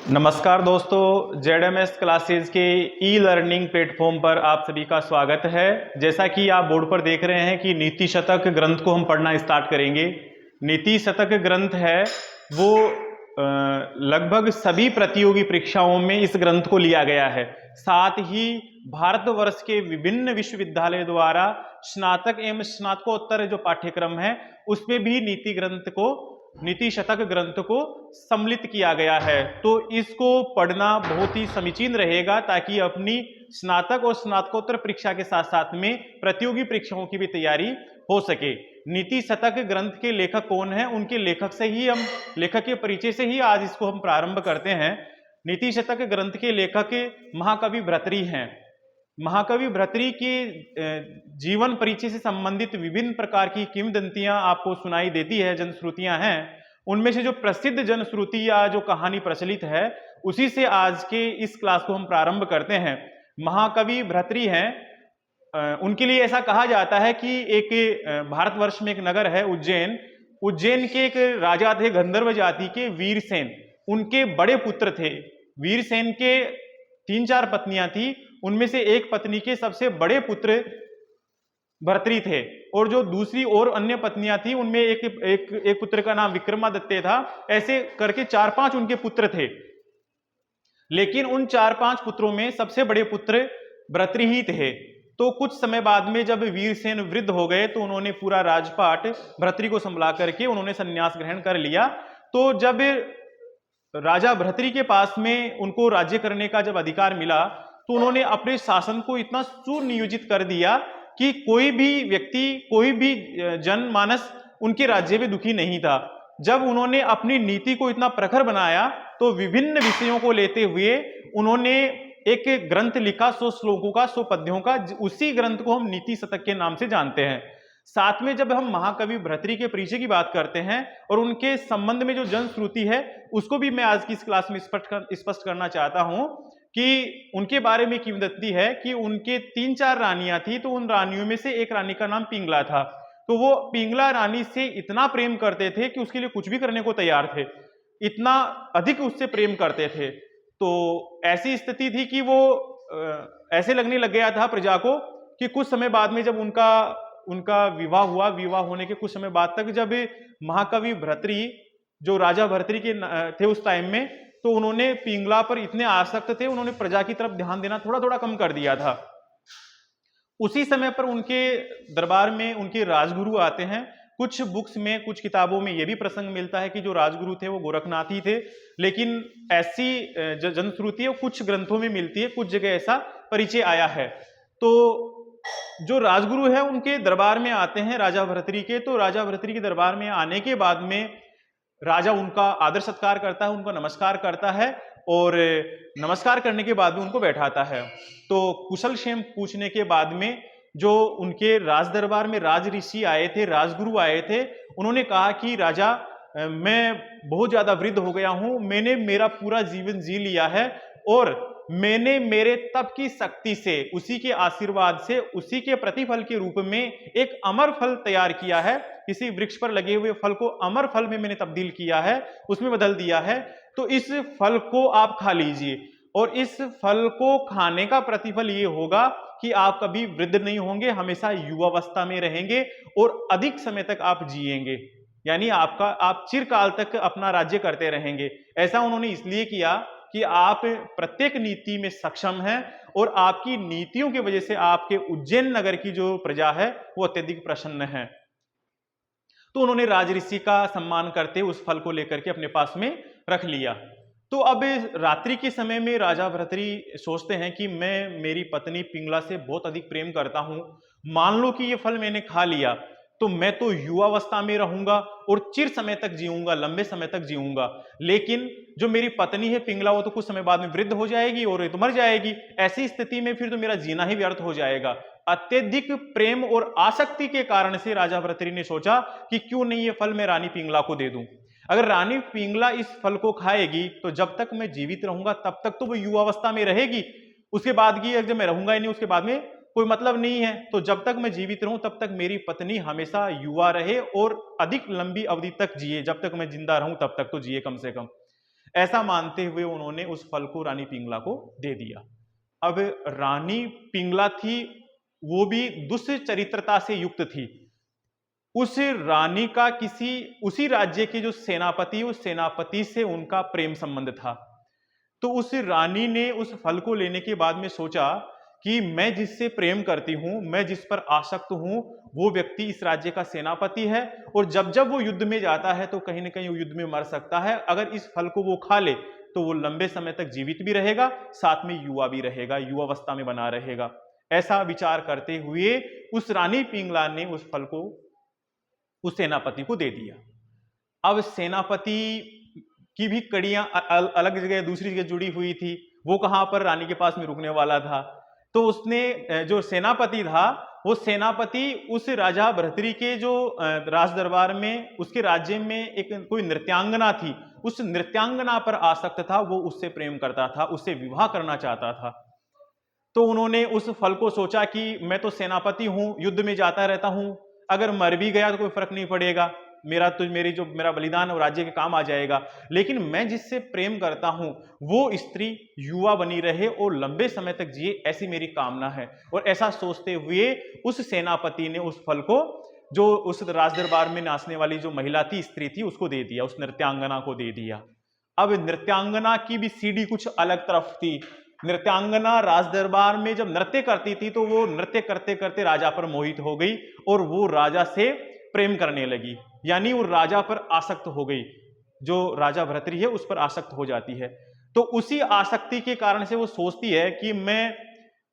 नमस्कार दोस्तों, जेडएमएस क्लासेस के ई लर्निंग प्लेटफॉर्म पर आप सभी का स्वागत है। जैसा कि आप बोर्ड पर देख रहे हैं कि नीति शतक ग्रंथ को हम पढ़ना स्टार्ट करेंगे। नीति शतक ग्रंथ है वो लगभग सभी प्रतियोगी परीक्षाओं में इस ग्रंथ को लिया गया है। साथ ही भारतवर्ष के विभिन्न विश्वविद्यालय द्वारा स्नातक एवं स्नातकोत्तर जो पाठ्यक्रम है उसमें भी नीति शतक ग्रंथ को सम्मिलित किया गया है। तो इसको पढ़ना बहुत ही समीचीन रहेगा ताकि अपनी स्नातक और स्नातकोत्तर परीक्षा के साथ साथ में प्रतियोगी परीक्षाओं की भी तैयारी हो सके। नीति शतक ग्रंथ के लेखक कौन है, उनके लेखक के परिचय से ही आज इसको हम प्रारंभ करते हैं। नीति शतक ग्रंथ के लेखक महाकवि भर्तृहरि हैं। महाकवि भर्तृहरि के जीवन परिचय से संबंधित विभिन्न प्रकार की किंवदंतियां आपको सुनाई देती है, जनश्रुतियां हैं। उनमें से जो प्रसिद्ध जनश्रुति या जो कहानी प्रचलित है उसी से आज के इस क्लास को हम प्रारंभ करते हैं। महाकवि भर्तृहरि हैं, उनके लिए ऐसा कहा जाता है कि एक भारतवर्ष में एक नगर है उज्जैन। उज्जैन के एक राजा थे गंधर्व जाति के वीरसेन, उनके बड़े पुत्र थे। वीरसेन के 3-4 पत्नियां थी, उनमें से एक पत्नी के सबसे बड़े पुत्र भर्तृहरि थे और जो दूसरी और अन्य पत्नियां थी उनमें एक पुत्र का नाम विक्रमादित्य था। ऐसे करके 4-5 उनके पुत्र थे, लेकिन उन 4-5 पुत्रों में सबसे बड़े पुत्र भर्तृहरि थे। तो कुछ समय बाद में जब वीरसेन वृद्ध हो गए तो उन्होंने पूरा राजपाट भर्तृहरि को संभाला करके उन्होंने संन्यास ग्रहण कर लिया। तो जब राजा भर्तृहरि के पास में उनको राज्य करने का जब अधिकार मिला तो उन्होंने अपने शासन को इतना सुनियोजित कर दिया कि कोई भी व्यक्ति, कोई भी जनमानस उनके राज्य में दुखी नहीं था। जब उन्होंने अपनी नीति को इतना प्रखर बनाया तो विभिन्न विषयों को लेते हुए उन्होंने एक ग्रंथ लिखा, 100 श्लोकों का, 100 पद्यों का। उसी ग्रंथ को हम नीति शतक के नाम से जानते हैं। साथ में जब हम महाकवि भर्तृहरि के परिचय की बात करते हैं और उनके संबंध में जो जनश्रुति है उसको भी मैं आज की इस क्लास में स्पष्ट करना चाहता हूं कि उनके बारे में किंवदंती है कि उनके 3-4 रानियां थी। तो उन रानियों में से एक रानी का नाम पिंगला था। तो वो पिंगला रानी से इतना प्रेम करते थे कि उसके लिए कुछ भी करने को तैयार थे, इतना अधिक उससे प्रेम करते थे। तो ऐसी स्थिति थी कि वो ऐसे लगने लग गया था प्रजा को कि कुछ समय बाद में जब उनका विवाह हुआ, विवाह होने के कुछ समय बाद तक जब महाकवि भर्तृहरि जो राजा भर्तृहरि के थे उस टाइम में, तो उन्होंने पिंगला पर इतने आसक्त थे, उन्होंने प्रजा की तरफ ध्यान देना थोड़ा थोड़ा कम कर दिया था। उसी समय पर उनके दरबार में उनके राजगुरु आते हैं। कुछ बुक्स में, कुछ किताबों में यह भी प्रसंग मिलता है कि जो राजगुरु थे वो गोरखनाथ ही थे, लेकिन ऐसी जनश्रुति है कुछ ग्रंथों में मिलती है, कुछ जगह ऐसा परिचय आया है। तो जो राजगुरु है उनके दरबार में आते हैं राजा भर्तृहरि के। तो राजा भर्तृहरि के दरबार में आने के बाद में राजा उनका आदर सत्कार करता है, उनको नमस्कार करता है और नमस्कार करने के बाद में उनको बैठाता है। तो कुशल क्षेम पूछने के बाद में जो उनके राज दरबार में राज ऋषि आए थे, राजगुरु आए थे, उन्होंने कहा कि राजा, मैं बहुत ज्यादा वृद्ध हो गया हूं, मैंने मेरा पूरा जीवन जी लिया है और मैंने मेरे तप की शक्ति से, उसी के आशीर्वाद से, उसी के प्रतिफल के रूप में एक अमर फल तैयार किया है। किसी वृक्ष पर लगे हुए फल को अमर फल में मैंने तब्दील किया है, उसमें बदल दिया है। तो इस फल को आप खा लीजिए और इस फल को खाने का प्रतिफल ये होगा कि आप कभी वृद्ध नहीं होंगे, हमेशा युवावस्था में रहेंगे और अधिक समय तक आप जिएंगे, यानी आप चिरकाल तक अपना राज्य करते रहेंगे। ऐसा उन्होंने इसलिए किया कि आप प्रत्येक नीति में सक्षम हैं और आपकी नीतियों की वजह से आपके उज्जैन नगर की जो प्रजा है वो अत्यधिक प्रसन्न है। तो उन्होंने राजऋषि का सम्मान करते उस फल को लेकर के अपने पास में रख लिया। तो अब रात्रि के समय में राजा भर्तृहरि सोचते हैं कि मैं मेरी पत्नी पिंगला से बहुत अधिक प्रेम करता हूं, मान लो कि ये फल मैंने खा लिया तो मैं तो युवावस्था में रहूंगा और चिर समय तक जीऊंगा, लंबे समय तक जीऊंगा, लेकिन जो मेरी पत्नी है पिंगला वो तो कुछ समय बाद में वृद्ध हो जाएगी और ये तो मर जाएगी। ऐसी स्थिति में फिर तो मेरा जीना ही व्यर्थ हो जाएगा। अत्यधिक प्रेम और आसक्ति के कारण से राजा भर्तृहरि ने सोचा कि क्यों नहीं ये फल मैं रानी पिंगला को दे दूं। अगर रानी पिंगला इस फल को खाएगी तो जब तक मैं जीवित रहूंगा तब तक तो वो युवावस्था में रहेगी, उसके बाद की जब मैं रहूंगा ही नहीं उसके बाद में कोई मतलब नहीं है। तो जब तक मैं जीवित रहूं तब तक मेरी पत्नी हमेशा युवा रहे और अधिक लंबी अवधि तक जिए, जब तक मैं जिंदा रहूं तब तक तो जिए कम से कम। ऐसा मानते हुए उन्होंने उस फल को रानी पिंगला को दे दिया। अब रानी पिंगला थी, वो भी दुष्चरित्रता से युक्त थी। उस रानी का किसी उसी राज्य के जो सेनापति, उस सेनापति से उनका प्रेम संबंध था। तो उस रानी ने उस फल को लेने के बाद में सोचा कि मैं जिससे प्रेम करती हूं, मैं जिस पर आसक्त हूं, वो व्यक्ति इस राज्य का सेनापति है, और जब जब वो युद्ध में जाता है तो कहीं ना कहीं वो युद्ध में मर सकता है। अगर इस फल को वो खा ले तो वो लंबे समय तक जीवित भी रहेगा, साथ में युवा भी रहेगा, युवावस्था में बना रहेगा। ऐसा विचार करते हुए उस रानी पिंगला ने उस फल को उस सेनापति को दे दिया। अब सेनापति की भी कड़ियां अलग जगह, दूसरी जगह जुड़ी हुई थी। वो कहां पर रानी के पास में रुकने वाला था। तो उसने, जो सेनापति था, वो सेनापति उस राजा भर्तृहरि के जो राज दरबार में, उसके राज्य में एक कोई नृत्यांगना थी, उस नृत्यांगना पर आसक्त था। वो उससे प्रेम करता था, उससे विवाह करना चाहता था। तो उन्होंने उस फल को सोचा कि मैं तो सेनापति हूं, युद्ध में जाता रहता हूं, अगर मर भी गया तो कोई फर्क नहीं पड़ेगा, मेरा बलिदान और राज्य के काम आ जाएगा। लेकिन मैं जिससे प्रेम करता हूं वो स्त्री युवा बनी रहे और लंबे समय तक जिए, ऐसी मेरी कामना है। और ऐसा सोचते हुए उस सेनापति ने उस फल को, जो उस राजदरबार में नाचने वाली जो महिला थी, स्त्री थी, उसको दे दिया, उस नृत्यांगना को दे दिया। अब नृत्यांगना की भी सीढ़ी कुछ अलग तरफ थी। नृत्यांगना राजदरबार में जब नृत्य करती थी तो वो नृत्य करते करते राजा पर मोहित हो गई और वो राजा से प्रेम करने लगी, यानी वो राजा पर आसक्त हो गई। जो राजा भर्तृहरि है उस पर आसक्त हो जाती है। तो उसी आसक्ति के कारण से वो सोचती है कि मैं,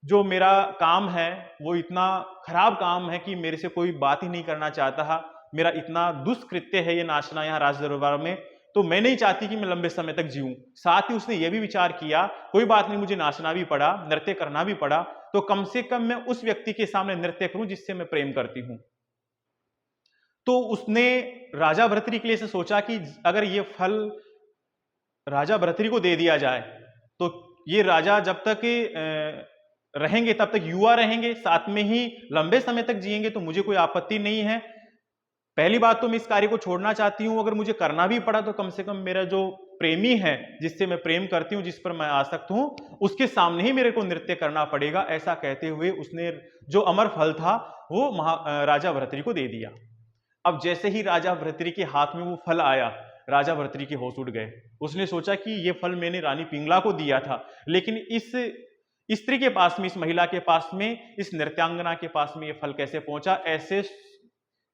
जो मेरा काम है वो इतना खराब काम है कि मेरे से कोई बात ही नहीं करना चाहता, मेरा इतना दुष्कृत्य है ये नाचना यहाँ राज दरबार में, तो मैं नहीं चाहती कि मैं लंबे समय तक जीऊं। साथ ही उसने यह भी विचार किया, कोई बात नहीं, मुझे नाचना भी पड़ा, नृत्य करना भी पड़ा, तो कम से कम मैं उस व्यक्ति के सामने नृत्य करूं जिससे मैं प्रेम करती हूं। तो उसने राजा भर्तृहरि के लिए से सोचा कि अगर ये फल राजा भर्तृहरि को दे दिया जाए तो ये राजा जब तक रहेंगे तब तक युवा रहेंगे, साथ में ही लंबे समय तक जिएंगे, तो मुझे कोई आपत्ति नहीं है। पहली बात तो मैं इस कार्य को छोड़ना चाहती हूं, अगर मुझे करना भी पड़ा तो कम से कम मेरा जो प्रेमी है, जिससे मैं प्रेम करती हूं, जिस पर मैं आसक्त हूं, उसके सामने ही मेरे को नृत्य करना पड़ेगा। ऐसा कहते हुए उसने जो अमर फल था वो राजा भर्तृहरि को दे दिया। अब जैसे ही राजा भर्तृहरि के हाथ में वो फल आया, राजा भर्तृहरि के होश उड़ गए। उसने सोचा कि ये फल मैंने रानी पिंगला को दिया था, लेकिन इस स्त्री के पास में, इस महिला के पास में, इस नृत्यांगना के पास में ये फल कैसे पहुंचा। ऐसे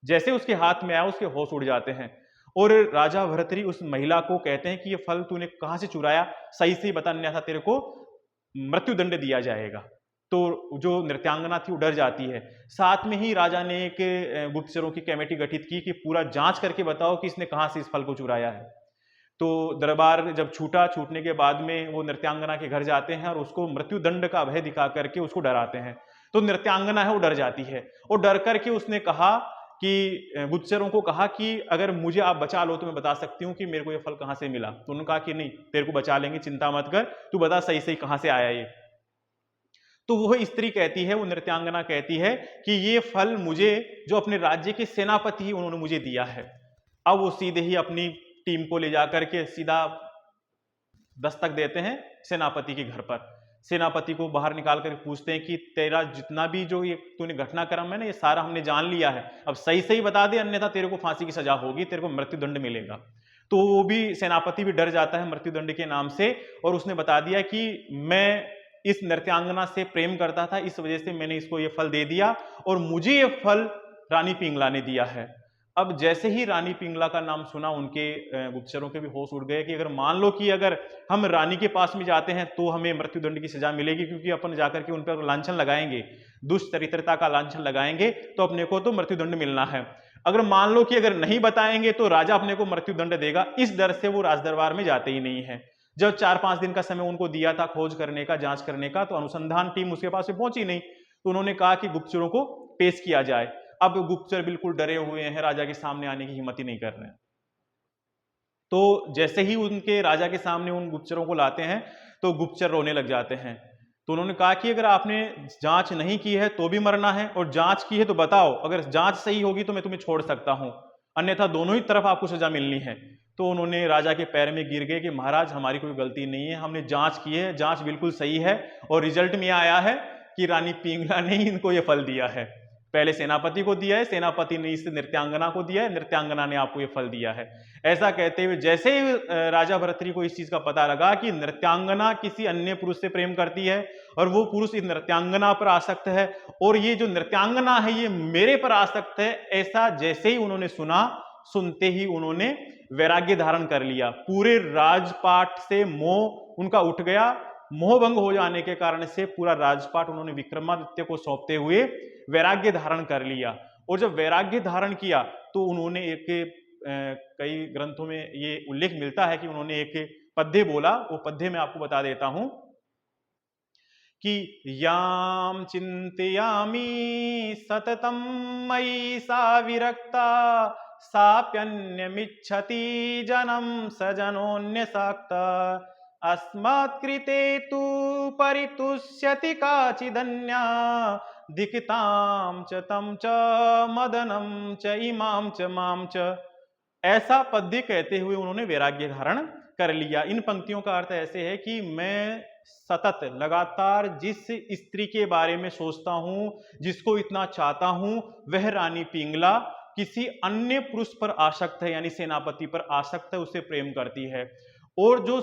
जैसे उसके हाथ में आया उसके होश उड़ जाते हैं। और राजा भर्तृहरि उस महिला को कहते हैं कि ये फल तूने कहां से चुराया, सही से बता, नहीं था तेरे को मृत्युदंड दिया जाएगा। तो जो नृत्यांगना थी वो डर जाती है। साथ में ही राजा ने एक गुप्तचरों की कमेटी गठित की कि पूरा जांच करके बताओ कि इसने कहां से इस फल को चुराया है। तो दरबार जब छूटने के बाद में वो नृत्यांगना के घर जाते हैं और उसको मृत्युदंड का भय दिखा करके उसको डराते हैं। तो नृत्यांगना है वो डर जाती है, और डर करके उसने कहा कि गुप्तचरों को कहा कि अगर मुझे आप बचा लो तो मैं बता सकती हूँ कि मेरे को ये फल कहाँ से मिला। तो उन्होंने कहा कि नहीं, तेरे को बचा लेंगे, चिंता मत कर, तू बता सही सही कहाँ से आया ये। तो वह स्त्री कहती है, वो नृत्यांगना कहती है कि ये फल मुझे, जो अपने राज्य के सेनापति ही उन्होंने मुझे दिया है। अब वो सीधे ही अपनी टीम को ले जाकर के सीधा दस्तक देते हैं सेनापति के घर पर। सेनापति को बाहर निकाल कर पूछते हैं कि तेरा जितना भी जो ये तूने घटनाक्रम है ना, ये सारा हमने जान लिया है, अब सही सही बता दे, अन्यथा तेरे को फांसी की सजा होगी, तेरे को मृत्युदंड मिलेगा। तो वो भी, सेनापति भी डर जाता है मृत्युदंड के नाम से, और उसने बता दिया कि मैं इस नृत्यांगना से प्रेम करता था, इस वजह से मैंने इसको ये फल दे दिया, और मुझे ये फल रानी पिंगला ने दिया है। अब जैसे ही रानी पिंगला का नाम सुना, उनके गुप्तचरों के भी होश उड़ गए कि अगर मान लो कि अगर हम रानी के पास में जाते हैं तो हमें मृत्युदंड की सजा मिलेगी, क्योंकि अपन जाकर के उन पर लांछन लगाएंगे, दुष्चरित्रता का लांछन लगाएंगे, तो अपने को तो मृत्युदंड मिलना है। अगर मान लो कि अगर नहीं बताएंगे तो राजा अपने को मृत्युदंड देगा, इस डर से वो राजदरबार में जाते ही नहीं है। जब 4-5 दिन का समय उनको दिया था खोज करने का, जांच करने का, तो अनुसंधान टीम उसके पास में पहुंची नहीं। तो उन्होंने कहा कि गुप्तचरों को पेश किया जाए। अब गुप्तचर बिल्कुल डरे हुए हैं, राजा के सामने आने की हिम्मत ही नहीं कर रहे हैं। तो जैसे ही उनके राजा के सामने उन गुप्तचरों को लाते हैं तो गुप्तचर रोने लग जाते हैं। तो उन्होंने कहा कि अगर आपने जांच नहीं की है तो भी मरना है, और जांच की है तो बताओ, अगर जांच सही होगी तो मैं तुम्हें छोड़ सकता हूं, अन्यथा दोनों ही तरफ आपको सजा मिलनी है। तो उन्होंने राजा के पैर में गिर गए कि महाराज हमारी कोई गलती नहीं है, हमने जांच की है, जांच बिल्कुल सही है और रिजल्ट में आया है कि रानी पिंगला ने ही इनको ये फल दिया है। पहले सेनापति को दिया है, सेनापति ने इस नृत्यांगना को दिया है, नृत्यांगना ने आपको ये फल दिया है। ऐसा कहते हुए जैसे ही राजा भर्तृहरि को इस चीज का पता लगा कि नृत्यांगना किसी अन्य पुरुष से प्रेम करती है और वो पुरुष इस नृत्यांगना पर आसक्त है और ये जो नृत्यांगना है ये मेरे पर आसक्त है, ऐसा जैसे ही उन्होंने सुना, सुनते ही उन्होंने वैराग्य धारण कर लिया। पूरे राजपाट से मोह उनका उठ गया। मोहभंग हो जाने के कारण से पूरा राजपाट उन्होंने विक्रमादित्य को सौंपते हुए वैराग्य धारण कर लिया। और जब वैराग्य धारण किया तो उन्होंने एक कई ग्रंथों में ये उल्लेख मिलता है कि उन्होंने एक पद्य बोला। वो पद्य मैं आपको बता देता हूं कि याम चिंतयामि सततम मयि सा विरक्ता साप्यन्यमिच्छति जनम सजनोन्यसाक्ता अस्मत्कृते तु परितुष्यति काचिदन्या दिक्ताम च तम च मदनम च इमाम च माम च। ऐसा पद्य कहते हुए उन्होंने वैराग्य धारण कर लिया। इन पंक्तियों का अर्थ ऐसे है कि मैं सतत लगातार जिस स्त्री के बारे में सोचता हूं, जिसको इतना चाहता हूं, वह रानी पिंगला किसी अन्य पुरुष पर आसक्त है, यानी सेनापति पर आसक्त है, उससे प्रेम करती है। और जो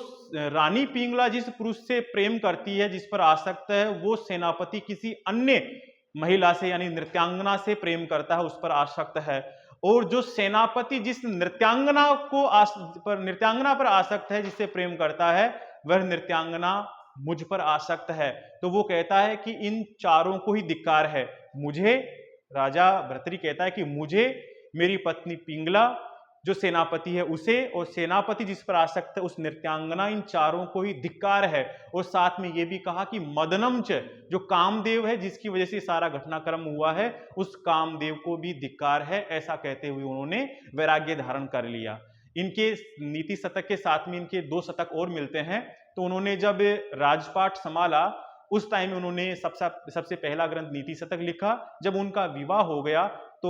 रानी पिंगला जिस पुरुष से प्रेम करती है, जिस पर आसक्त है, वो सेनापति किसी अन्य महिला से यानी नृत्यांगना से प्रेम करता है, उस पर आसक्त है। और जो सेनापति जिस नृत्यांगना पर आसक्त है, जिससे प्रेम करता है, वह नृत्यांगना मुझ पर आसक्त है। तो वो कहता है कि इन चारों को ही धिक्कार है। मुझे, राजा भर्तृहरि कहता है कि मुझे, मेरी पत्नी पिंगला जो सेनापति है उसे, और सेनापति जिस पर आसक्त है उस नृत्यांगना, इन चारों को ही धिक्कार है। और साथ में ये भी कहा कि मदनम च, जो कामदेव है जिसकी वजह से सारा घटनाक्रम हुआ है, उस कामदेव को भी धिक्कार है। ऐसा कहते हुए उन्होंने वैराग्य धारण कर लिया। इनके नीति शतक के साथ में इनके 2 शतक और मिलते हैं। तो उन्होंने जब राजपाट संभाला उस टाइम उन्होंने सबसे पहला ग्रंथ नीति शतक लिखा। जब उनका विवाह हो गया तो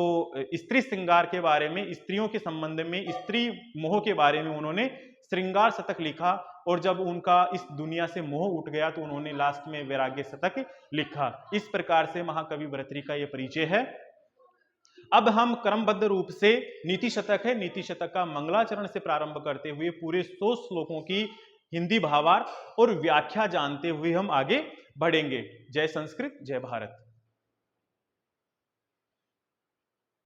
स्त्री श्रृंगार के बारे में, स्त्रियों के संबंध में, स्त्री मोह के बारे में उन्होंने श्रृंगार शतक लिखा। और जब उनका इस दुनिया से मोह उठ गया तो उन्होंने लास्ट में वैराग्य शतक लिखा। इस प्रकार से महाकवि भर्तृहरि का यह परिचय है। अब हम क्रमबद्ध रूप से नीति शतक है, नीति शतक का मंगलाचरण से प्रारंभ करते हुए पूरे 100 श्लोकों की हिंदी भावार्थ और व्याख्या जानते हुए हम आगे बढ़ेंगे। जय संस्कृत, जय भारत।